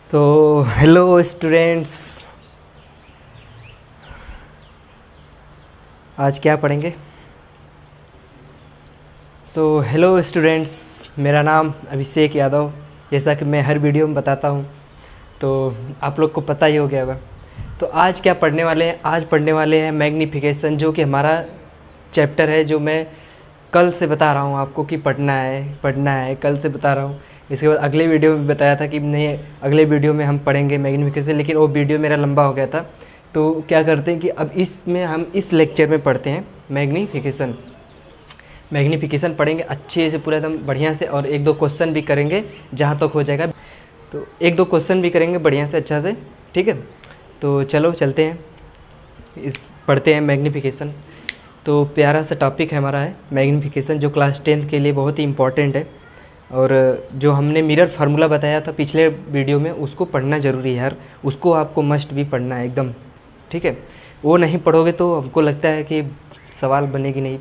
तो hello students, आज क्या पढ़ेंगे? हेलो स्टूडेंट्स, मेरा नाम अभिषेक यादव। जैसा कि मैं हर वीडियो में बताता हूँ, तो आप लोग को पता ही हो गया होगा। तो आज क्या पढ़ने वाले हैं? आज पढ़ने वाले हैं मैग्नीफिकेशन, जो कि हमारा चैप्टर है, जो मैं कल से बता रहा हूँ आपको कि पढ़ना है, कल से बता रहा हूँ। इसके बाद अगले वीडियो में बताया था कि नहीं, अगले वीडियो में हम पढ़ेंगे मैग्नीफिकेशन, लेकिन वो वीडियो मेरा लंबा हो गया था। तो क्या करते हैं कि अब इसमें हम इस लेक्चर में पढ़ते हैं मैग्नीफिकेशन पढ़ेंगे अच्छे से, पूरा एकदम बढ़िया से, और एक दो क्वेश्चन भी करेंगे जहाँ तक हो जाएगा। तो एक दो क्वेश्चन भी करेंगे बढ़िया से, अच्छा से, ठीक है। तो चलो चलते हैं, पढ़ते हैं मैग्नीफिकेशन। तो प्यारा सा टॉपिक है हमारा, है मैग्नीफिकेशन, जो क्लास 10th के लिए बहुत ही इम्पॉर्टेंट है। और जो हमने मिरर फार्मूला बताया था पिछले वीडियो में, उसको पढ़ना ज़रूरी है यार, उसको आपको मस्ट भी पढ़ना है एकदम, ठीक है। वो नहीं पढ़ोगे तो हमको लगता है कि सवाल बनेगी नहीं,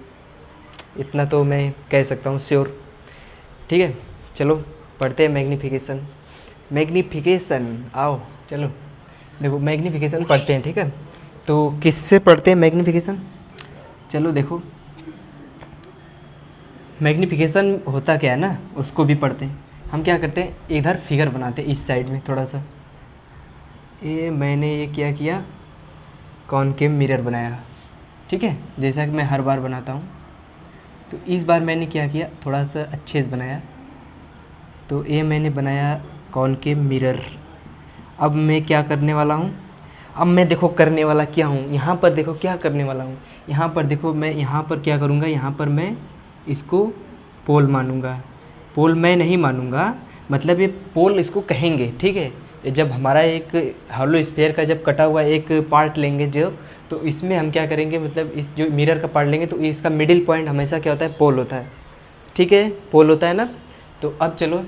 इतना तो मैं कह सकता हूँ श्योर, ठीक है। चलो पढ़ते हैं मैग्नीफिकेशन। आओ चलो, देखो मैग्नीफिकेशन पढ़ते हैं, ठीक है। तो किससे पढ़ते हैं मैग्नीफिकेशन? चलो देखो, मैग्नीफिकेशन होता क्या है ना, उसको भी पढ़ते हैं। हम क्या करते हैं, इधर फिगर बनाते हैं इस साइड में थोड़ा सा। मैंने ये क्या किया, कॉनकेव मिरर बनाया, ठीक है, जैसा कि मैं हर बार बनाता हूँ। तो इस बार मैंने क्या किया, थोड़ा सा अच्छे से बनाया। तो ये मैंने बनाया कॉनकेव मिरर। अब मैं क्या करने वाला हूँ, अब मैं देखो करने वाला क्या हूँ, यहाँ पर देखो क्या करने वाला हूँ। यहाँ पर देखो, मैं यहाँ पर क्या करूँगा, यहाँ पर मैं इसको पोल मानूंगा। पोल मैं नहीं मानूंगा, मतलब ये पोल इसको कहेंगे, ठीक है। जब हमारा एक हॉलो स्फीयर का जब कटा हुआ एक पार्ट लेंगे जो, तो इसमें हम क्या करेंगे, मतलब इस जो मिरर का पार्ट लेंगे, तो इसका मिडिल पॉइंट हमेशा क्या होता है, पोल होता है, ठीक है, पोल होता है ना। तो अब चलो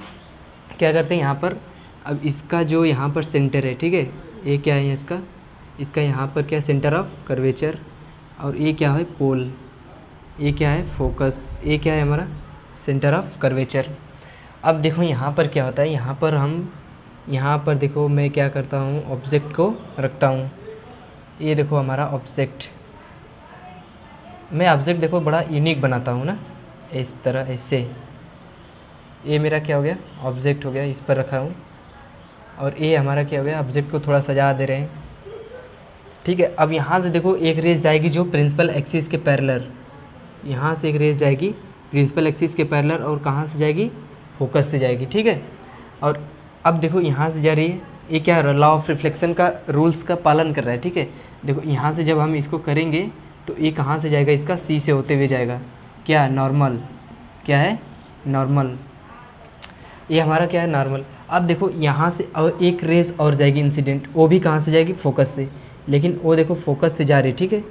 क्या करते हैं यहाँ पर, अब इसका जो यहाँ पर सेंटर है, ठीक है, ये क्या है इसका यहाँ पर क्या, सेंटर ऑफ कर्वेचर, और ये क्या है, पोल, ये क्या है, फोकस, ये क्या है हमारा सेंटर ऑफ कर्वेचर। अब देखो यहाँ पर क्या होता है, यहाँ पर देखो मैं क्या करता हूँ, ऑब्जेक्ट को रखता हूँ। ये देखो हमारा ऑब्जेक्ट, मैं ऑब्जेक्ट देखो बड़ा यूनिक बनाता हूँ ना, इस तरह ऐसे। ये मेरा क्या हो गया, ऑब्जेक्ट हो गया, इस पर रखा हूँ। और ये हमारा क्या हो गया, ऑब्जेक्ट को थोड़ा सजा दे रहे हैं, ठीक है। अब यहाँ से देखो एक रेस जाएगी जो प्रिंसिपल एक्सिस के पैरेलल, यहाँ से एक रेस जाएगी प्रिंसिपल एक्सिस के पैरेलल, और कहाँ से जाएगी, फोकस से जाएगी, ठीक है। और अब देखो यहाँ से जा रही है, ये क्या लॉ ऑफ रिफ्लेक्शन का रूल्स का पालन कर रहा है, ठीक है। देखो यहाँ से जब हम इसको करेंगे तो ये कहाँ से जाएगा, इसका सी से होते हुए जाएगा, क्या, नॉर्मल, क्या है, नॉर्मल, ये हमारा क्या है, नॉर्मल। अब देखो यहाँ से और एक रेस और जाएगी इंसिडेंट, वो भी कहाँ से जाएगी, फोकस से, लेकिन वो देखो फोकस से जा रही है, ठीक है,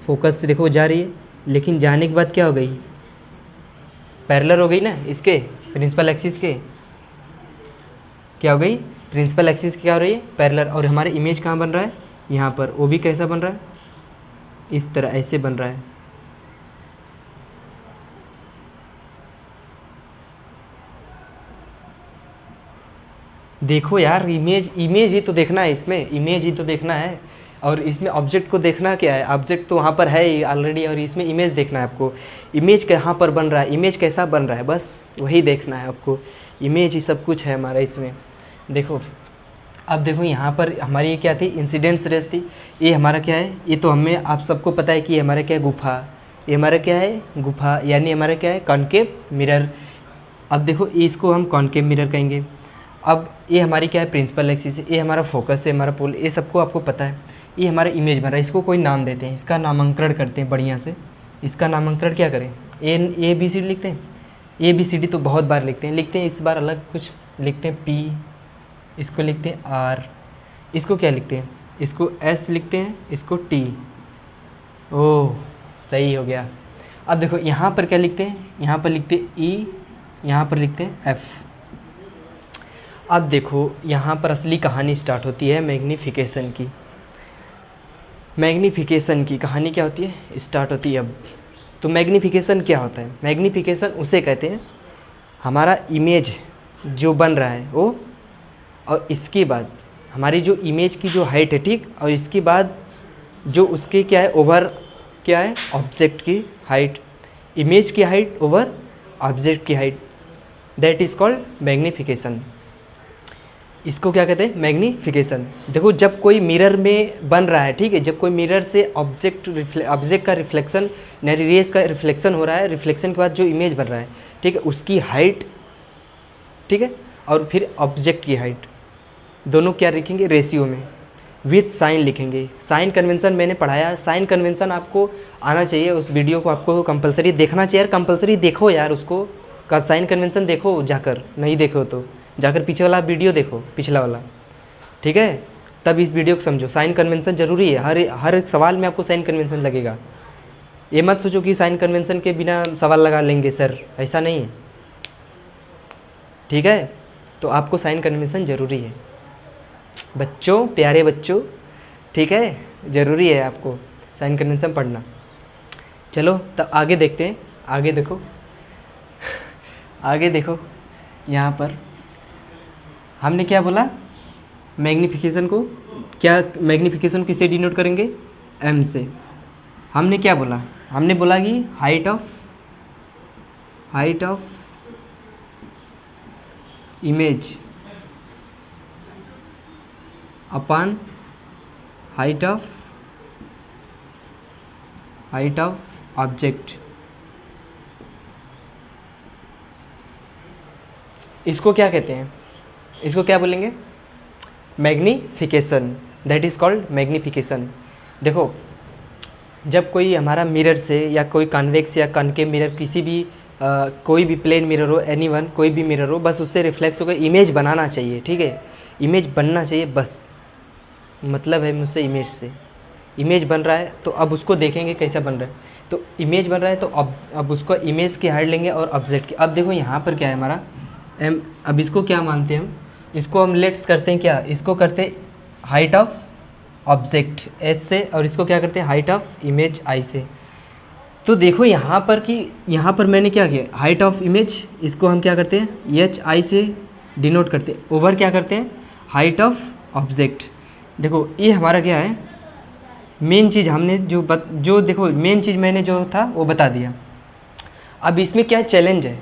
फोकस से देखो जा रही है, लेकिन जाने के बाद क्या हो गई, पैरेलल हो गई ना इसके प्रिंसिपल एक्सिस के, क्या हो गई, प्रिंसिपल एक्सिस क्या हो रही है, पैरेलल। और हमारे इमेज कहाँ बन रहा है, यहाँ पर, वो भी कैसा बन रहा है, इस तरह ऐसे बन रहा है। देखो यार, इमेज ही तो देखना है, इसमें इमेज ही तो देखना है, और इसमें ऑब्जेक्ट को देखना क्या है, ऑब्जेक्ट तो वहाँ पर है ही ऑलरेडी, और इसमें इमेज देखना है आपको। इमेज कहाँ पर बन रहा है, इमेज कैसा बन रहा है, बस वही देखना है आपको। इमेज ही सब कुछ है हमारा इसमें। देखो अब देखो यहाँ पर हमारी ये क्या थी, इंसिडेंट्स रेस थी। ये हमारा क्या है, ये तो हमें आप सबको पता है कि ये हमारा क्या है, गुफा, ये हमारा क्या है, गुफा, यानी हमारा क्या है, कॉनकेव मिरर। अब देखो इसको हम कॉनकेव मिरर कहेंगे। अब ये हमारी क्या है, प्रिंसिपल एक्सिस है, ये हमारा फोकस है, हमारा पोल, ये सबको आपको पता है। ये हमारा इमेज बन रहा है, इसको कोई नाम देते हैं, इसका नामांकन करते हैं बढ़िया से। इसका नामांकन क्या करें, ए बी सी डी लिखते हैं, ए बी सी डी तो बहुत बार लिखते हैं, इस बार अलग कुछ लिखते हैं, पी, इसको लिखते हैं आर, इसको क्या लिखते हैं, इसको एस लिखते हैं, इसको टी। ओह सही हो गया। अब देखो यहाँ पर क्या लिखते हैं, यहाँ पर लिखते हैं ई, यहाँ पर लिखते हैं एफ। अब देखो यहाँ पर असली कहानी स्टार्ट होती है मैग्नीफिकेशन की। मैग्नीफिकेशन की कहानी क्या होती है, स्टार्ट होती है अब। तो मैग्नीफिकेशन क्या होता है, मैग्नीफिकेशन उसे कहते हैं हमारा इमेज जो बन रहा है वो और इसके बाद हमारी जो इमेज की जो हाइट है, ठीक, और इसके बाद जो उसके क्या है ओवर क्या है ऑब्जेक्ट की हाइट, इमेज की हाइट ओवर ऑब्जेक्ट की height, that is called magnification. इसको क्या कहते हैं? मैग्नीफिकेशन। देखो जब कोई मिरर में बन रहा है, ठीक है, जब कोई मिरर से ऑब्जेक्ट का रिफ्लेक्शन रेस का रिफ्लेक्शन हो रहा है, रिफ्लेक्शन के बाद जो इमेज बन रहा है, ठीक है, उसकी हाइट, ठीक है, और फिर ऑब्जेक्ट की हाइट, दोनों क्या लिखेंगे? रेशियो में, विथ साइन लिखेंगे। साइन कन्वेंशन मैंने पढ़ाया, साइन कन्वेंशन आपको आना चाहिए, उस वीडियो को आपको कंपलसरी देखना चाहिए यार, कंपलसरी देखो यार उसको, का साइन कन्वेंशन देखो जाकर, नहीं देखो तो जाकर पीछे वाला वीडियो देखो, पिछला वाला, ठीक है, तब इस वीडियो को समझो। साइन कन्वेंशन जरूरी है, हर एक सवाल में आपको साइन कन्वेंशन लगेगा। ये मत सोचो कि साइन कन्वेंशन के बिना सवाल लगा लेंगे सर, ऐसा नहीं है, ठीक है, तो आपको साइन कन्वेंशन ज़रूरी है बच्चों, प्यारे बच्चों, ठीक है, ज़रूरी है आपको साइन कन्वेंशन पढ़ना। चलो तब आगे देखते हैं, आगे देखो आगे देखो, यहाँ पर हमने क्या बोला? मैग्नीफिकेशन को, क्या मैग्नीफिकेशन किससे डिनोट करेंगे? एम से। हमने क्या बोला? हमने बोला कि height of image upon height of object. इसको क्या कहते हैं? इसको क्या बोलेंगे? Magnification, that is called magnification. देखो जब कोई हमारा मिरर से या कोई कॉन्वेक्स या कॉनकेव मिरर, किसी भी कोई भी प्लेन मिरर हो, एनीवन, कोई भी मिरर हो, बस उससे रिफ्लेक्स होकर इमेज बनाना चाहिए, ठीक है, इमेज बनना चाहिए, बस मतलब है मुझसे इमेज से। इमेज बन रहा है तो अब उसको देखेंगे कैसा बन रहा है, तो इमेज बन रहा है तो अब उसको इमेज की हाइट लेंगे और ऑब्जेक्ट की। अब देखो यहाँ पर क्या है हमारा एम, अब इसको क्या मानते हैं हम? इसको हम लेट्स करते हैं क्या, इसको करते हैं हाइट ऑफ ऑब्जेक्ट एच से, और इसको क्या करते हैं? हाइट ऑफ इमेज आई से। तो देखो यहाँ पर कि यहाँ पर मैंने क्या किया, हाइट ऑफ इमेज, इसको हम क्या करते हैं? एच आई से डिनोट करते हैं, ओवर क्या करते हैं? Height of object. देखो ये हमारा क्या है, मेन चीज़ हमने जो देखो मेन चीज़ मैंने जो था वो बता दिया। अब इसमें क्या चैलेंज है?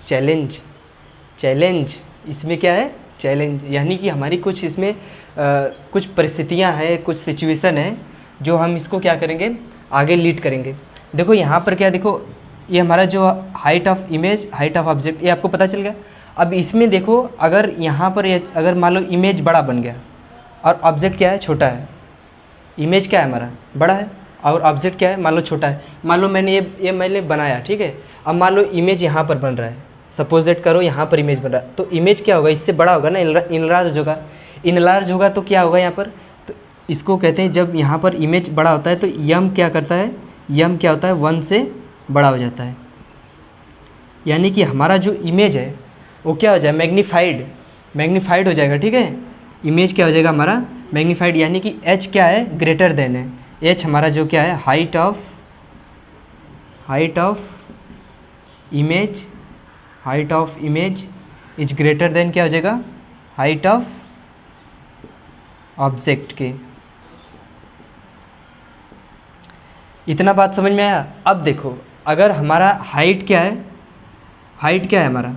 चैलेंज इसमें क्या है? चैलेंज, यानी कि हमारी कुछ इसमें कुछ परिस्थितियां हैं, कुछ सिचुएशन है जो हम इसको क्या करेंगे? आगे लीड करेंगे। देखो यहाँ पर क्या, देखो ये हमारा जो height of image, height of object, ये आपको पता चल गया। अब इसमें देखो अगर यहाँ पर अगर मान लो इमेज बड़ा बन गया और ऑब्जेक्ट क्या है? छोटा है। इमेज क्या है हमारा? बड़ा है, और ऑब्जेक्ट क्या है? मान लो छोटा है। मान लो मैंने ये मैंने बनाया, ठीक है, अब मान लो इमेज यहाँ पर बन रहा है, सपोज दैट करो यहाँ पर इमेज बन रहा है, तो इमेज क्या होगा? इससे बड़ा होगा ना, इनलार्ज होगा। इनलार्ज होगा तो क्या होगा यहाँ पर? तो इसको कहते हैं जब यहाँ पर इमेज बड़ा होता है तो यम क्या करता है? यम क्या होता है? 1 से बड़ा हो जाता है, यानी कि हमारा जो इमेज है वो क्या हो जाए? मैग्नीफाइड हो जाएगा, ठीक है। इमेज क्या हो जाएगा हमारा? मैग्नीफाइड, यानी कि एच क्या है? ग्रेटर देन है। एच हमारा जो क्या है? Height of image is greater than क्या हो जाएगा? हाइट ऑफ ऑब्जेक्ट के। इतना बात समझ में आया? अब देखो अगर हमारा हाइट क्या है? हाइट क्या है हमारा?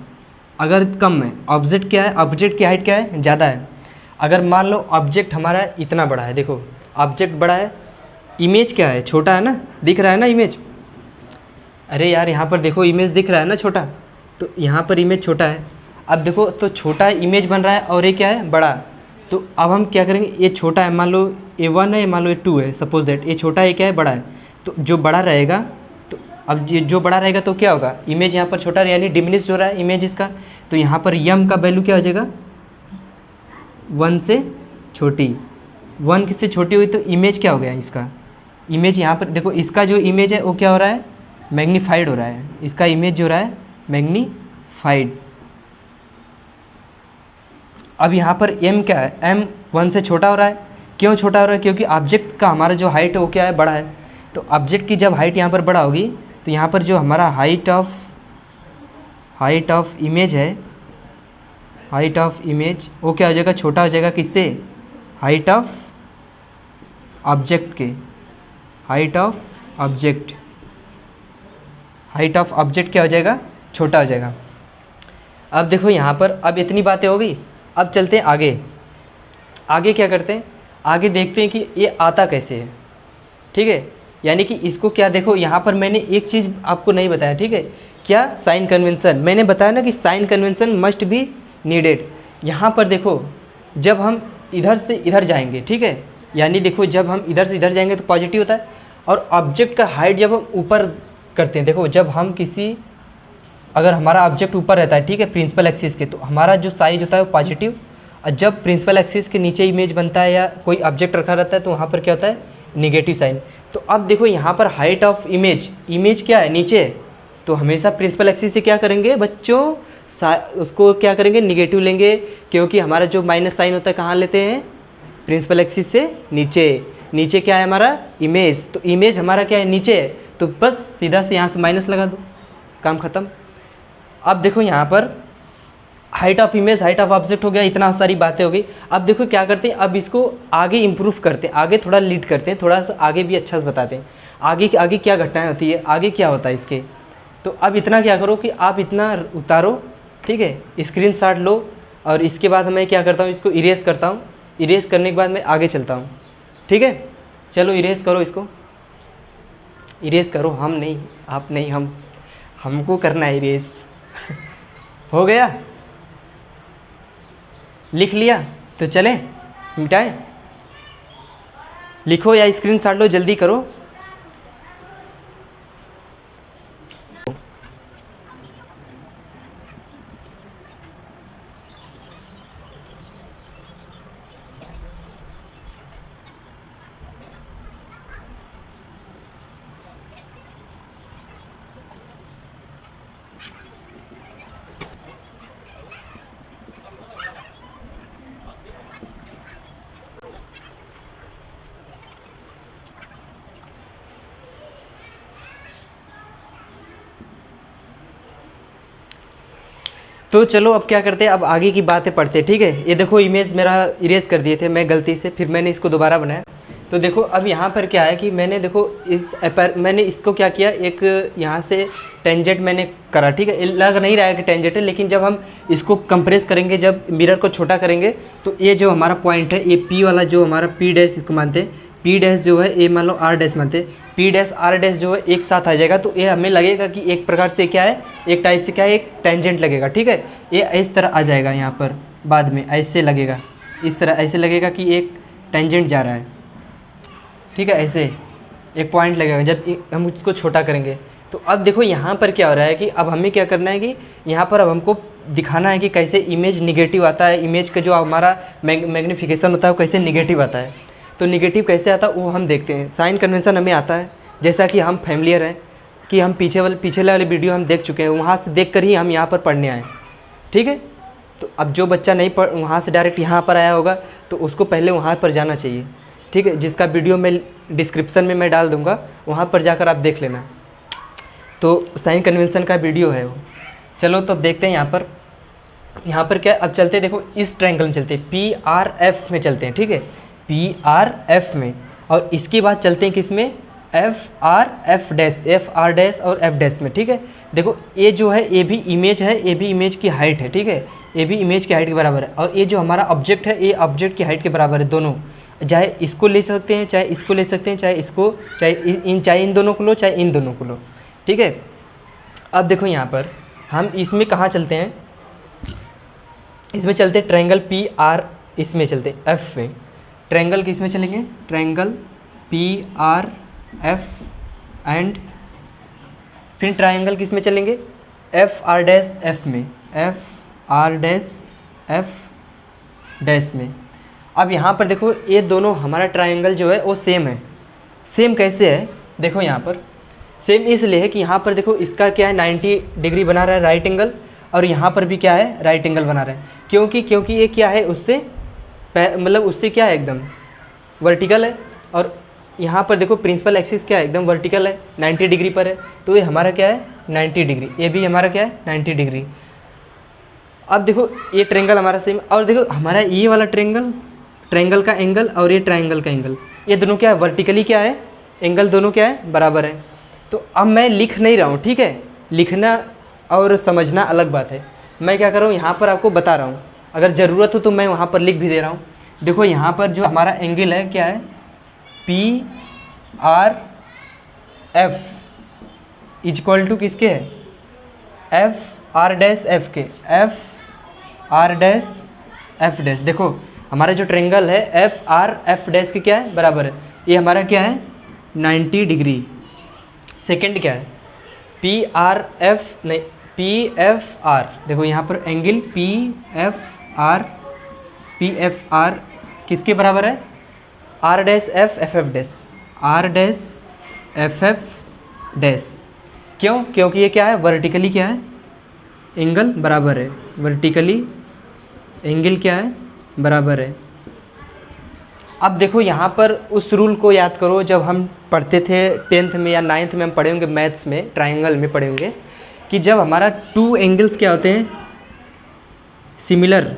अगर कम है, ऑब्जेक्ट क्या है? ऑब्जेक्ट की हाइट क्या है? ज़्यादा है। अगर मान लो ऑब्जेक्ट हमारा इतना बड़ा है, देखो ऑब्जेक्ट बड़ा है, इमेज क्या है? छोटा है ना, दिख रहा है ना इमेज। अरे यार यहाँ पर देखो इमेज दिख रहा है ना छोटा, तो यहाँ पर इमेज छोटा है। अब देखो तो छोटा इमेज बन रहा है और ये क्या है? बड़ा। तो अब हम क्या करेंगे? ये छोटा है, मान लो A1 है, मान लो A2 है, सपोज दैट ये छोटा है, क्या है? बड़ा है। तो जो बड़ा रहेगा, तो अब ये जो बड़ा रहेगा तो क्या होगा? इमेज यहाँ पर छोटा यानी डिमिनिश हो रहा है इमेज इसका, तो यहाँ पर यम का वैल्यू क्या हो जाएगा? 1 से छोटी। 1 किससे छोटी हुई तो इमेज क्या हो गया इसका? इमेज यहाँ पर देखो इसका जो इमेज है वो क्या हो रहा है? मैग्नीफाइड हो रहा है। इसका इमेज जो हो रहा है मैग्नीफाइड। अब यहाँ पर m क्या है? m 1 से छोटा हो रहा है। क्यों छोटा हो रहा है? क्योंकि ऑब्जेक्ट का हमारा जो हाइट है वो क्या है? बड़ा है। तो ऑब्जेक्ट की जब हाइट यहाँ पर बड़ा होगी तो यहाँ पर जो हमारा हाइट ऑफ इमेज है, हाइट ऑफ इमेज वो क्या हो जाएगा, छोटा हो जाएगा किससे, हाइट ऑफ ऑब्जेक्ट के, height of object, height of object क्या हो जाएगा, छोटा हो जाएगा। अब देखो यहाँ पर अब इतनी बातें हो गई, अब चलते हैं आगे। आगे क्या करते हैं, आगे देखते हैं कि ये आता कैसे है, ठीक है। यानी कि इसको क्या, देखो यहाँ पर मैंने एक चीज़ आपको नहीं बताया, ठीक है, क्या, साइन कन्वेंशन। मैंने बताया ना कि sign convention must be needed. यहाँ पर देखो जब हम इधर से इधर जाएंगे, ठीक है, यानी देखो जब हम इधर से इधर जाएंगे तो पॉजिटिव होता है, और ऑब्जेक्ट का हाइट जब हम ऊपर करते हैं, देखो जब हम किसी, अगर हमारा ऑब्जेक्ट ऊपर रहता है, ठीक है, प्रिंसिपल एक्सिस के, तो हमारा जो साइज होता है वो पॉजिटिव, और जब प्रिंसिपल एक्सिस के नीचे इमेज बनता है या कोई ऑब्जेक्ट रखा रहता है तो वहाँ पर क्या होता है, निगेटिव साइन। तो अब देखो यहाँ पर हाइट ऑफ इमेज, इमेज क्या है, नीचे है, तो हमेशा प्रिंसिपल एक्सिस से क्या करेंगे बच्चों, उसको क्या करेंगे, निगेटिव लेंगे, क्योंकि हमारा जो माइनस साइन होता है कहाँ लेते हैं, प्रिंसिपल एक्सिस से नीचे। नीचे क्या है हमारा, इमेज, तो इमेज हमारा क्या है, नीचे है, तो बस सीधा से यहाँ से माइनस लगा दो, काम ख़त्म। अब देखो यहाँ पर height of image, height of object हो गया, इतना सारी बातें हो गई। अब देखो क्या करते हैं, अब इसको आगे इम्प्रूव करते हैं, आगे थोड़ा लीड करते हैं, थोड़ा सा आगे भी अच्छा से बताते हैं, आगे आगे क्या घटनाएं होती है, आगे क्या होता है इसके। तो अब इतना क्या करो कि आप इतना उतारो, ठीक है, स्क्रीनशॉट लो, और इसके बाद मैं क्या करता हूँ, इसको इरेज करता हूँ। इरेज करने के बाद मैं आगे चलता हूँ, ठीक है। चलो इरेज करो, इसको इरेज करो, हम नहीं, आप नहीं, हमको करना है इरेज। हो गया, लिख लिया, तो चलें मिटाएं, लिखो या स्क्रीनशॉट लो, जल्दी करो। तो चलो अब क्या करते हैं, अब आगे की बातें पढ़ते हैं, ठीक है। ये देखो इमेज मेरा इरेज कर दिए थे मैं गलती से, फिर मैंने इसको दोबारा बनाया। तो देखो अब यहाँ पर क्या है कि मैंने देखो मैंने इसको क्या किया, एक यहाँ से टेंजेंट मैंने करा, ठीक है, लग नहीं रहा है कि टेंजेंट है, लेकिन जब हम इसको कंप्रेस करेंगे, जब मिरर को छोटा करेंगे, तो ये जो हमारा पॉइंट है, ये पी वाला जो हमारा पी डैश इसको मानते हैं, पी डैश जो है ये मान लो आर डैश मानते हैं, पी डैश आर डैश जो है एक साथ आ जाएगा, तो ये हमें लगेगा कि एक प्रकार से क्या है, एक टाइप से क्या है, एक टेंजेंट लगेगा, ठीक है। ये इस तरह आ जाएगा, यहाँ पर बाद में ऐसे लगेगा, इस तरह ऐसे लगेगा कि एक टेंजेंट जा रहा है, ठीक है, ऐसे एक पॉइंट लगेगा जब हम उसको छोटा करेंगे। तो अब देखो यहाँ पर क्या हो रहा है कि अब हमें क्या करना है कि यहाँ पर अब हमको दिखाना है कि कैसे इमेज निगेटिव आता है, इमेज का जो हमारा मैग्नीफिकेशन होता है वो कैसे निगेटिव आता है। तो निगेटिव कैसे आता है वो हम देखते हैं। साइन कन्वेंशन हमें आता है, जैसा कि हम फैमिलियर हैं कि हम पिछले वाले वीडियो हम देख चुके हैं, वहाँ से देख कर ही हम यहाँ पर पढ़ने आए, ठीक है। तो अब जो बच्चा नहीं पढ़ वहाँ से डायरेक्ट यहाँ पर आया होगा तो उसको पहले वहाँ पर जाना चाहिए, ठीक है, जिसका वीडियो मैं डिस्क्रिप्शन में मैं डाल दूँगा, वहाँ पर जाकर आप देख लेना। तो साइन कन्वेंशन का वीडियो है वो। चलो तो अब देखते हैं यहाँ पर क्या, अब चलते हैं, देखो इस ट्रायंगल में चलते हैं, PRF में चलते हैं, ठीक है, PRF में, और इसके बाद चलते हैं किस में, FR डैश और F डैश में, ठीक है। देखो ये जो है ये भी इमेज है, ये भी इमेज की हाइट है, ठीक है, ये भी इमेज की हाइट के बराबर है, और ये जो हमारा ऑब्जेक्ट है ये ऑब्जेक्ट की हाइट के बराबर है दोनों, चाहे इसको ले सकते हैं चाहे इसको ले सकते हैं, चाहे इसको चाहे इन दोनों को लो चाहे इन दोनों को लो, ठीक है। अब देखो यहाँ पर हम इसमें कहाँ चलते हैं, इसमें चलते हैं ट्रायंगल PR, इसमें चलते हैं F में, ट्रायंगल किस में चलेंगे, ट्रायंगल PRF एंड फिर ट्रायंगल किस में चलेंगे, FR डैश F में, FR डैश F डैश में। अब यहाँ पर देखो ये दोनों हमारा ट्रायंगल जो है वो सेम है। सेम कैसे है, देखो यहाँ पर सेम इसलिए है कि यहाँ पर देखो इसका क्या है 90 डिग्री बना रहा है राइट एंगल, और यहाँ पर भी क्या है राइट एंगल बना रहा है, क्योंकि ये क्या है उससे मतलब उससे क्या है एकदम वर्टिकल है, और यहाँ पर देखो प्रिंसिपल एक्सिस क्या है एकदम वर्टिकल है, 90 डिग्री पर है, तो ये हमारा क्या है 90 डिग्री, ये भी हमारा क्या है 90 डिग्री। अब देखो ये ट्रायंगल हमारा सेम, और देखो हमारा ये वाला ट्रायंगल का एंगल और ये ट्रायंगल का एंगल, ये दोनों क्या है, वर्टिकली क्या है, एंगल दोनों क्या है, बराबर है। तो अब मैं लिख नहीं रहा हूँ, ठीक है, लिखना और समझना अलग बात है। मैं क्या कर रहा हूँ, यहाँ पर आपको बता रहा हूँ, अगर ज़रूरत हो तो मैं वहाँ पर लिख भी दे रहा हूँ। देखो यहाँ पर जो हमारा एंगल है क्या है, P R F equal to किसके है, एफ आर डैश एफ के, F R dash F dash. देखो हमारा जो ट्रायंगल है एफ आर एफ डैश के क्या है, बराबर है। ये हमारा क्या है, 90 डिग्री। सेकंड क्या है, पी आर एफ नहीं, पी एफ आर। देखो यहाँ पर एंगल पी एफ आर किसके बराबर है, R dash F F F dash, R dash F F dash. क्यों, क्योंकि ये क्या है, वर्टिकली क्या है, एंगल बराबर है, वर्टिकली एंगल क्या है, बराबर है। अब देखो यहाँ पर उस रूल को याद करो जब हम पढ़ते थे 10th में या 9th में, हम पढ़े होंगे मैथ्स में, ट्रायंगल में पढ़े होंगे कि जब हमारा टू एंगल्स क्या होते हैं, सिमिलर।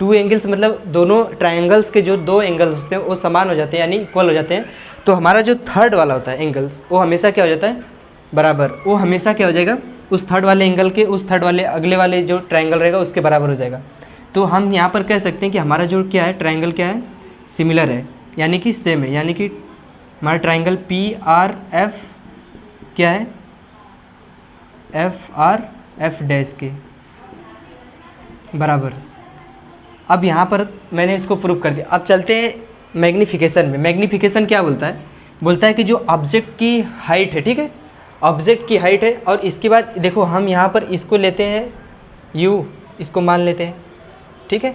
टू एंगल्स मतलब दोनों ट्रायंगल्स के जो दो एंगल्स होते हैं वो समान हो जाते हैं, यानी इक्वल हो जाते हैं। तो हमारा जो थर्ड वाला होता है एंगल्स, वो हमेशा क्या हो जाता है, बराबर। वो हमेशा क्या हो जाएगा, उस थर्ड वाले एंगल के, उस थर्ड वाले अगले वाले जो ट्रायंगल रहेगा उसके बराबर हो जाएगा। तो हम यहाँ पर कह सकते हैं कि हमारा जो क्या है, ट्रायंगल क्या है, सिमिलर है, यानी कि सेम है, यानी कि हमारा ट्रायंगल पी आर एफ क्या है, एफ आर एफ डैश के बराबर। अब यहाँ पर मैंने इसको प्रूव कर दिया। अब चलते हैं मैग्नीफिकेशन में। मैग्नीफिकेशन क्या बोलता है, बोलता है कि जो ऑब्जेक्ट की हाइट है, ठीक है, ऑब्जेक्ट की हाइट है, और इसके बाद देखो हम यहाँ पर इसको लेते हैं u, इसको मान लेते हैं, ठीक है,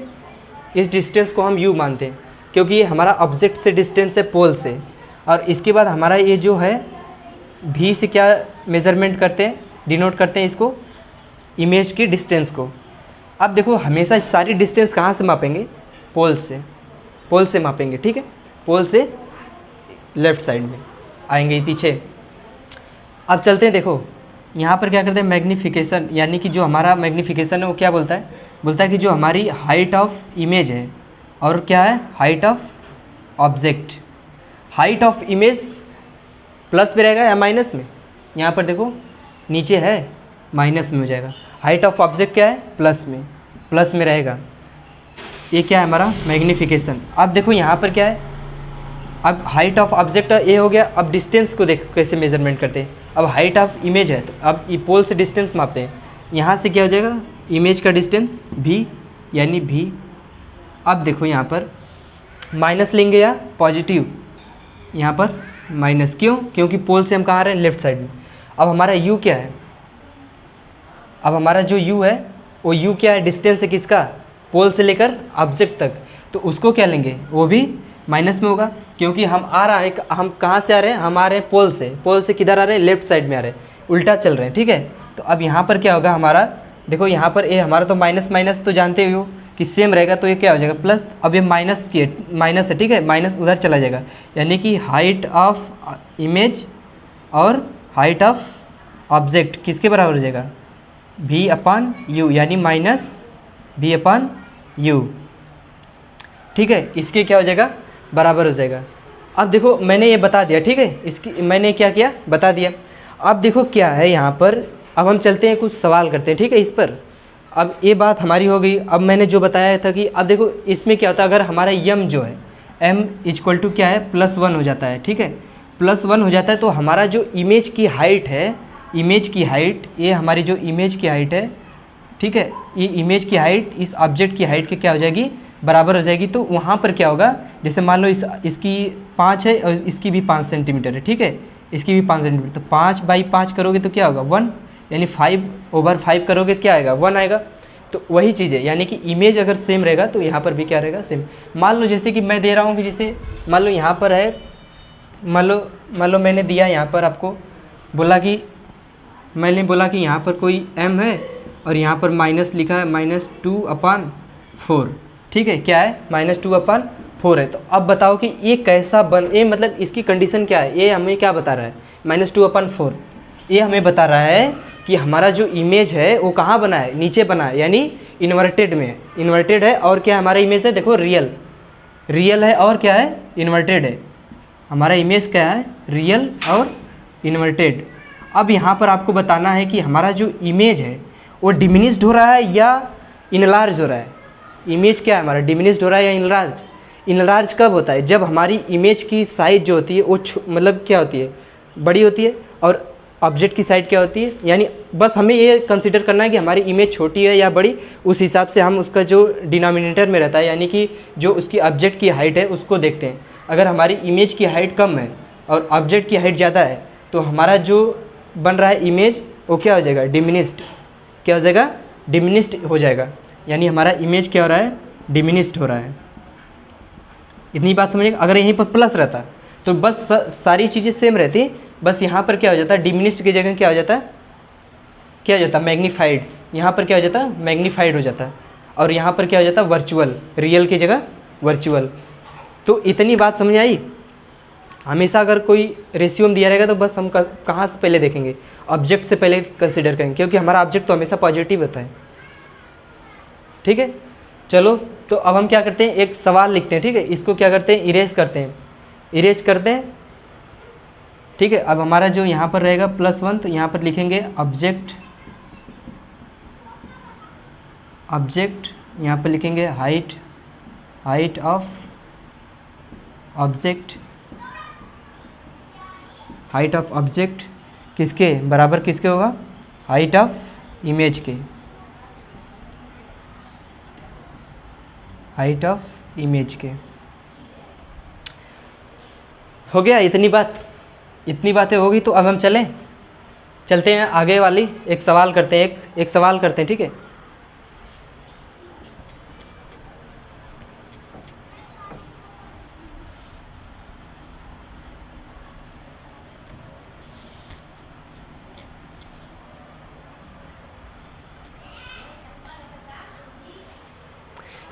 इस डिस्टेंस को हम u मानते हैं क्योंकि ये हमारा ऑब्जेक्ट से डिस्टेंस है, पोल से। और इसके बाद हमारा ये जो है v से क्या मेज़रमेंट करते हैं, डिनोट करते हैं इसको, इमेज की डिस्टेंस को। अब देखो हमेशा सारी डिस्टेंस कहाँ से मापेंगे, पोल से, पोल से मापेंगे, ठीक है, पोल से लेफ़्ट साइड में आएंगे पीछे। अब चलते हैं, देखो यहाँ पर क्या करते हैं, मैग्नीफिकेशन, यानी कि जो हमारा मैग्नीफिकेशन है वो क्या बोलता है, बोलता है कि जो हमारी हाइट ऑफ इमेज है और क्या है, height of object. Height of image plus में रहेगा या माइनस में, यहाँ पर देखो नीचे है माइनस में हो जाएगा। हाइट ऑफ ऑब्जेक्ट क्या है, प्लस में रहेगा। ये क्या है हमारा मैग्नीफिकेशन। अब देखो यहाँ पर क्या है, अब हाइट ऑफ ऑब्जेक्ट ए हो गया। अब डिस्टेंस को देखो कैसे मेजरमेंट करते हैं। अब हाइट ऑफ इमेज है तो अब ये पोल से डिस्टेंस मापते हैं। यहाँ से क्या हो जाएगा, इमेज का डिस्टेंस भी, यानी भी। अब देखो यहाँ पर माइनस लेंगे या पॉजिटिव, यहाँ पर माइनस। क्यों, क्योंकि पोल से हम कहाँ आ रहे हैं, लेफ्ट साइड में। अब हमारा u क्या है, अब हमारा जो u है वो u क्या है, डिस्टेंस है किसका, पोल से लेकर ऑब्जेक्ट तक। तो उसको क्या लेंगे, वो भी माइनस में होगा क्योंकि हम आ रहा है, हम कहाँ से आ रहे हैं, हम आ रहे हैं पोल से। पोल से किधर आ रहे हैं, लेफ्ट साइड में आ रहे हैं, उल्टा चल रहे हैं, ठीक है। तो अब यहाँ पर क्या होगा हमारा, देखो यहाँ पर ए हमारा तो माइनस माइनस तो जानते हो कि सेम रहेगा, तो ये क्या हो जाएगा प्लस। अब ये माइनस है, ठीक है, माइनस उधर चला जाएगा, यानी कि हाइट ऑफ इमेज और हाइट ऑफ ऑब्जेक्ट किसके बराबर हो जाएगा, v अपॉन यू, यानी माइनस v अपॉन यू, ठीक है। इसके क्या हो जाएगा, बराबर हो जाएगा। अब देखो मैंने ये बता दिया, ठीक है, इसकी मैंने क्या किया, बता दिया। अब देखो क्या है यहाँ पर, अब हम चलते हैं कुछ सवाल करते हैं, ठीक है, इस पर। अब ये बात हमारी हो गई। अब मैंने जो बताया था कि अब देखो इसमें क्या होता है, अगर हमारा m जो है m इक्वल टू क्या है, +1 हो जाता है, ठीक है, +1 हो जाता है, तो हमारा जो इमेज की हाइट है, इमेज की हाइट, ये हमारी जो इमेज की हाइट है, ठीक है, ये इमेज की हाइट इस ऑब्जेक्ट की हाइट के क्या हो जाएगी, बराबर हो जाएगी। तो वहाँ पर क्या होगा, जैसे मान लो इसकी 5 है और इसकी भी 5 सेंटीमीटर है, ठीक है, इसकी भी 5 सेंटीमीटर, तो 5/5 करोगे तो क्या होगा 1, यानी 5/5 करोगे क्या आएगा, 1 आएगा। तो वही चीज़ है, यानी कि इमेज अगर सेम रहेगा तो यहाँ पर भी क्या रहेगा, सेम। मान लो जैसे कि मैं दे रहा हूँ कि जैसे मान लो यहाँ पर है, मान लो मैंने दिया यहाँ पर आपको, बोला कि मैंने बोला कि यहाँ पर कोई m है और यहाँ पर माइनस लिखा है -2/4, ठीक है, क्या है -2/4 है। तो अब बताओ कि ये कैसा ये मतलब इसकी कंडीशन क्या है, ये हमें क्या बता रहा है, -2/4। ये हमें बता रहा है कि हमारा जो इमेज है वो कहाँ बना है, नीचे बना है, यानी इन्वर्टेड में, इन्वर्टेड है और क्या हमारा इमेज है, देखो रियल, रियल है और क्या है, इन्वर्टेड है। हमारा इमेज क्या है, रियल और इन्वर्टेड। अब यहाँ पर आपको बताना है कि हमारा जो इमेज है वो डिमिनिश्ड हो रहा है या इनलार्ज हो रहा है। इमेज क्या है हमारा, डिमिनिश्ड हो रहा है या इनलार्ज। इनलार्ज कब होता है, जब हमारी इमेज की साइज जो होती है वो मतलब क्या होती है, बड़ी होती है, और ऑब्जेक्ट की साइज क्या होती है, यानी बस हमें ये कंसीडर करना है कि हमारी इमेज छोटी है या बड़ी, उस हिसाब से हम उसका जो डिनोमिनेटर में रहता है, यानी कि जो उसकी ऑब्जेक्ट की हाइट है उसको देखते हैं। अगर हमारी इमेज की हाइट कम है और ऑब्जेक्ट की हाइट ज़्यादा है तो हमारा जो बन रहा है इमेज वो क्या हो जाएगा, डिमिनिश्ड। क्या हो जाएगा, डिमिनिश्ड हो जाएगा, यानी हमारा इमेज क्या हो रहा है, डिमिनिश्ड हो रहा है। इतनी बात समझिए। अगर यहीं पर प्लस रहता तो बस सारी चीज़ें सेम रहती, बस यहाँ पर क्या हो जाता है, डिमिनिश्ड की जगह क्या हो जाता है, क्या हो जाता है, मैग्नीफाइड। यहाँ पर क्या हो जाता है, मैग्नीफाइड हो जाता है, और यहाँ पर क्या हो जाता है, वर्चुअल, रियल की जगह वर्चुअल। तो इतनी बात समझ आई। हमेशा अगर कोई रेशियो में दिया रहेगा तो बस हम कहाँ से पहले देखेंगे, ऑब्जेक्ट से पहले कंसिडर करेंगे, क्योंकि हमारा ऑब्जेक्ट तो हमेशा पॉजिटिव होता है। ठीक है, चलो तो अब हम क्या करते हैं, एक सवाल लिखते हैं। ठीक है, इसको क्या करते हैं, इरेज करते हैं, इरेज करते हैं। ठीक है, अब हमारा जो यहाँ पर रहेगा +1, तो यहाँ पर लिखेंगे ऑब्जेक्ट, ऑब्जेक्ट यहाँ पर लिखेंगे height, height of object, height of object किसके बराबर, किसके होगा, हाइट ऑफ इमेज के, हाइट ऑफ इमेज के। हो गया इतनी बात, इतनी बातें होगी तो अब हम चलते हैं आगे वाली, एक सवाल करते हैं, एक सवाल करते हैं। ठीक है,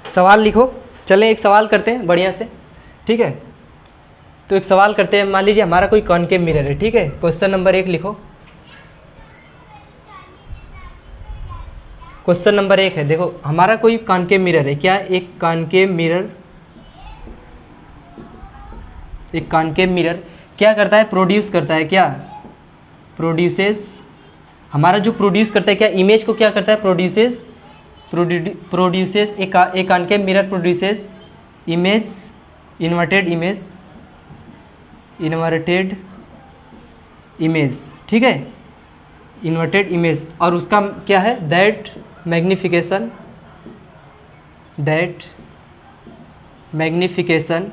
सवाल लिखो। चलें एक सवाल करते हैं बढ़िया से। ठीक है, तो एक सवाल करते हैं। मान लीजिए हमारा कोई कॉनकेव मिरर है। ठीक है, क्वेश्चन नंबर 1 लिखो। क्वेश्चन नंबर 1 है, देखो हमारा कोई कॉनकेव मिरर है। क्या, एक कॉनकेव मिरर, एक कॉनकेव मिरर क्या करता है, प्रोड्यूस करता है, क्या प्रोड्यूसेस, हमारा जो प्रोड्यूस करता है, क्या इमेज को क्या करता है, प्रोड्यूसेस, प्रोड्यूसेस एक concave mirror produces image, inverted image, inverted image. ठीक है, इन्वर्टेड इमेज, और उसका क्या है, that magnification, that magnification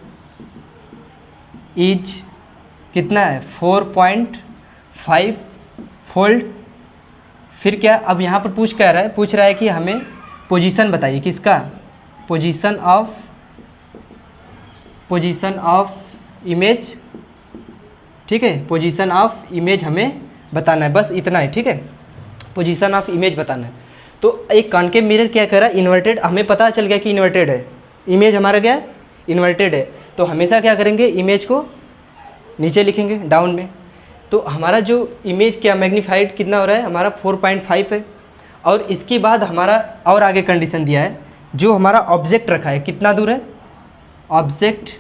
is कितना है, 4.5 फोल्ड। फिर क्या, अब यहाँ पर पूछ रहा है कि हमें पोजीशन बताइए, किसका, पोजीशन ऑफ इमेज। ठीक है, पोजीशन ऑफ इमेज हमें बताना है, बस इतना है। ठीक है, पोजीशन ऑफ इमेज बताना है। तो एक कॉनकेव मिरर क्या कर रहा है, इन्वर्टेड, हमें पता चल गया कि इन्वर्टेड है, इमेज हमारा क्या है, इन्वर्टेड है। तो हमेशा क्या करेंगे, इमेज को नीचे लिखेंगे, डाउन में। तो हमारा जो इमेज क्या मैग्नीफाइड कितना हो रहा है, हमारा 4.5 है। और इसके बाद हमारा और आगे कंडीशन दिया है, जो हमारा ऑब्जेक्ट रखा है कितना दूर है, ऑब्जेक्ट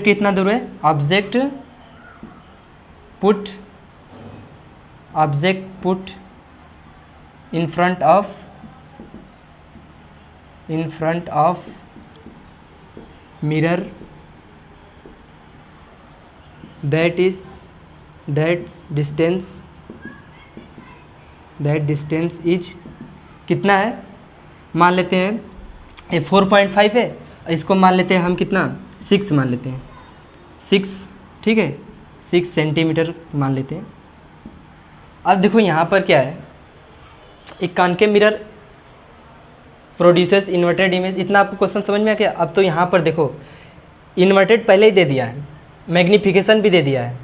कितना दूर है, object put in front of mirror, that distance is कितना है, मान लेते हैं ये 4.5 है, इसको मान लेते हैं हम कितना, 6 मान लेते हैं, 6। ठीक है, 6 सेंटीमीटर मान लेते हैं। अब देखो यहाँ पर क्या है, एक concave mirror produces inverted image. इतना आपको क्वेश्चन समझ में आ गया। अब तो यहाँ पर देखो इन्वर्टेड पहले ही दे दिया है, मैग्नीफिकेशन भी दे दिया है,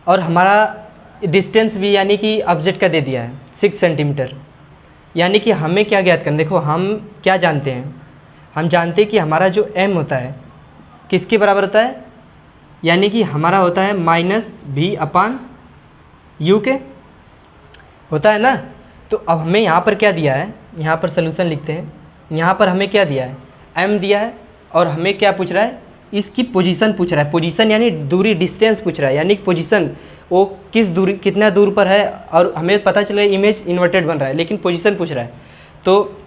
और हमारा डिस्टेंस भी यानी कि ऑब्जेक्ट का दे दिया है 6 सेंटीमीटर। यानी कि हमें क्या ज्ञात करना, देखो हम क्या जानते हैं, हम जानते हैं कि हमारा जो m होता है किसके बराबर होता है, यानी कि हमारा होता है -v/u के, होता है ना। तो अब हमें यहाँ पर क्या दिया है, यहाँ पर सोल्यूशन लिखते हैं। यहाँ पर हमें क्या दिया है, m दिया है, और हमें क्या पूछ रहा है, इसकी पोजीशन पूछ रहा है। पोजीशन यानी दूरी, डिस्टेंस पूछ रहा है, यानी पोजीशन वो किस दूरी, कितना दूर पर है, और हमें पता चला इमेज इन्वर्टेड बन रहा है, लेकिन पोजीशन पूछ रहा है। तो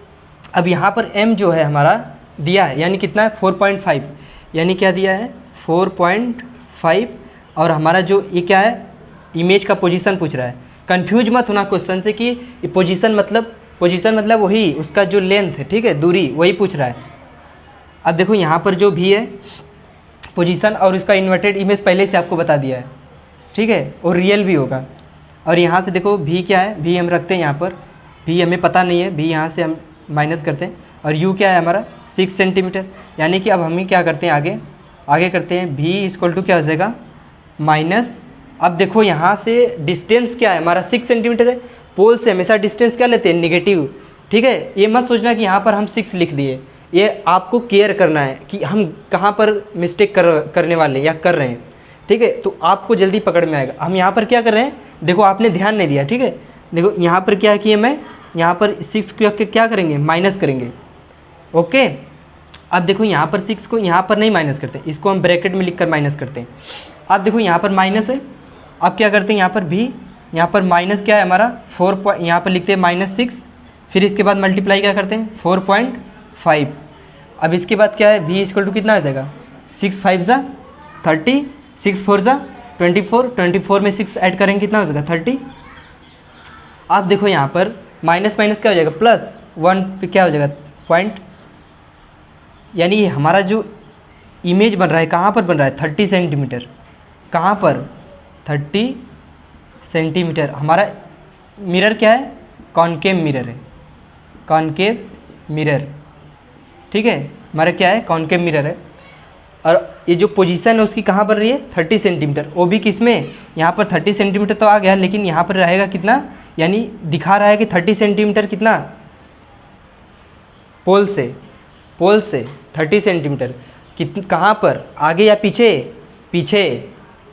अब यहाँ पर m जो है हमारा दिया है, यानी कितना है 4.5, यानी क्या दिया है 4.5, और हमारा जो ये क्या है, इमेज का पोजीशन पूछ रहा है। कंफ्यूज मत होना क्वेश्चन से कि पोजीशन मतलब वही उसका जो लेंथ है, ठीक है, दूरी, वही पूछ रहा है। अब देखो यहाँ पर जो भी है पोजीशन और इसका इन्वर्टेड इमेज पहले से आपको बता दिया है, ठीक है, और रियल भी होगा। और यहाँ से देखो भी क्या है, भी हम रखते हैं यहाँ पर, भी हमें पता नहीं है, भी यहाँ से हम माइनस करते हैं। और यू क्या है हमारा 6 सेंटीमीटर, यानी कि अब हम क्या करते हैं, आगे करते हैं, भी इक्वल टू क्या हो जाएगा माइनस। अब देखो यहाँ से डिस्टेंस क्या है हमारा 6 सेंटीमीटर है। पोल से हमेशा डिस्टेंस क्या लेते हैं, नेगेटिव, ठीक है। ये मत सोचना कि यहाँ पर हम 6 लिख दिए, ये आपको केयर करना है कि हम कहाँ पर मिस्टेक करने वाले हैं या कर रहे हैं, ठीक है। तो आपको जल्दी पकड़ में आएगा। हम यहाँ पर क्या कर रहे हैं, देखो आपने ध्यान नहीं दिया, ठीक है। देखो यहाँ पर क्या किया मैं, यहाँ पर 6 को क्या करेंगे, माइनस करेंगे, ओके। अब देखो यहाँ पर 6 को यहाँ पर नहीं माइनस करते, इसको हम ब्रैकेट में लिख कर माइनस करते हैं। अब देखो यहाँ पर माइनस है, अब क्या करते हैं, यहाँ पर भी, यहाँ पर माइनस क्या है हमारा 4, यहाँ पर लिखते हैं -6, फिर इसके बाद मल्टीप्लाई क्या करते हैं 4.5। अब इसके बाद क्या है, भी इक्वल टू कितना आ जाएगा 6 5 जा 30, 6 4 जा 24, 24 में 6 ऐड करेंगे कितना हो जाएगा 30। अब देखो यहाँ पर माइनस माइनस क्या हो जाएगा +1 पे क्या हो जाएगा पॉइंट, यानी हमारा जो इमेज बन रहा है कहाँ पर बन रहा है 30 सेंटीमीटर, कहाँ पर 30 सेंटीमीटर। हमारा मिरर क्या है, कॉनकेव मिरर है, कॉनकेव मिरर, ठीक है, हमारा क्या है कॉनकेव मिरर है। और ये जो पोजीशन है उसकी कहाँ बन रही है 30 सेंटीमीटर, वो भी किस में, यहाँ पर 30 सेंटीमीटर तो आ गया, लेकिन यहाँ पर रहेगा कितना, यानी दिखा रहा है कि 30 सेंटीमीटर कितना, पोल से 30 सेंटीमीटर कहाँ पर, आगे या पीछे, पीछे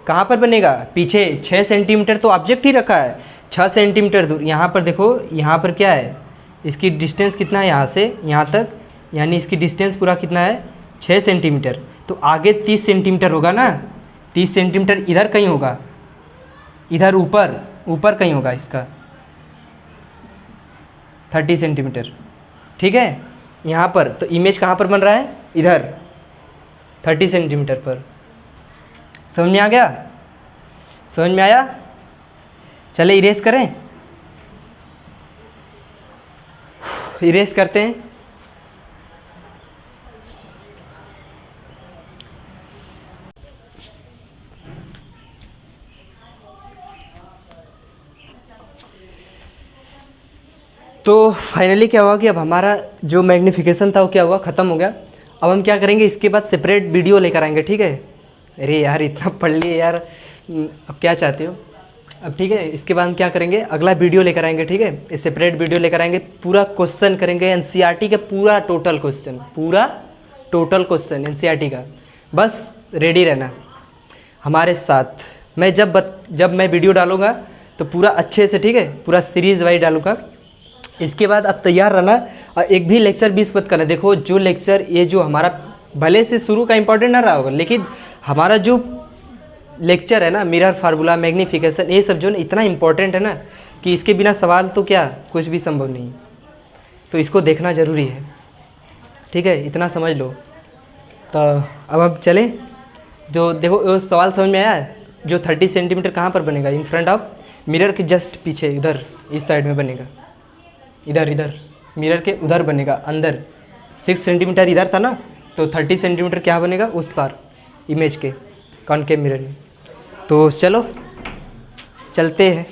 कहाँ पर बनेगा, पीछे 6 सेंटीमीटर तो ऑब्जेक्ट ही रखा है, 6 सेंटीमीटर दूर। यहाँ पर देखो, यहाँ पर क्या है, इसकी डिस्टेंस कितना है यहाँ से यहाँ तक, यानी इसकी डिस्टेंस पूरा कितना है 6 सेंटीमीटर। तो आगे 30 सेंटीमीटर होगा ना, 30 सेंटीमीटर इधर कहीं होगा, इधर ऊपर कहीं होगा इसका 30 सेंटीमीटर, ठीक है। यहाँ पर तो इमेज कहाँ पर बन रहा है, इधर 30 सेंटीमीटर पर। समझ में आ गया, समझ में आया। चले इरेज करें, इरेज करते हैं। तो फाइनली क्या हुआ कि अब हमारा जो मैग्नीफिकेशन था वो क्या हुआ, ख़त्म हो गया। अब हम क्या करेंगे, इसके बाद सेपरेट वीडियो लेकर आएंगे, ठीक है। अरे यार इतना पढ़ लिए यार, अब क्या चाहते हो। अब ठीक है, इसके बाद हम क्या करेंगे, अगला वीडियो लेकर आएंगे, ठीक है। इस सेपरेट वीडियो लेकर आएंगे, पूरा क्वेश्चन करेंगे एनसीईआरटी का, पूरा टोटल क्वेश्चन एनसीईआरटी का। बस रेडी रहना हमारे साथ। मैं जब मैं वीडियो डालूंगा तो पूरा अच्छे से, ठीक है, पूरा सीरीज़ वाइज डालूंगा। इसके बाद अब तैयार रहना, और एक भी लेक्चर मिस मत करना। देखो जो लेक्चर, ये जो हमारा भले से शुरू का इंपॉर्टेंट ना रहा होगा, लेकिन हमारा जो लेक्चर है ना, मिरर फार्मूला, मैग्नीफिकेशन, ये सब जो ना इतना इंपॉर्टेंट है ना कि इसके बिना सवाल तो क्या कुछ भी संभव नहीं। तो इसको देखना ज़रूरी है, ठीक है, इतना समझ लो। तो अब हम चलें, जो देखो वो सवाल समझ में आया, जो 30 सेंटीमीटर कहाँ पर बनेगा, इन फ्रंट ऑफ मिरर के जस्ट पीछे, इधर इस साइड में बनेगा, इधर मिरर के उधर बनेगा, अंदर 6 सेंटीमीटर इधर था ना, तो 30 सेंटीमीटर क्या बनेगा उस पार इमेज के कॉनकेव मिरर में। तो चलो चलते हैं।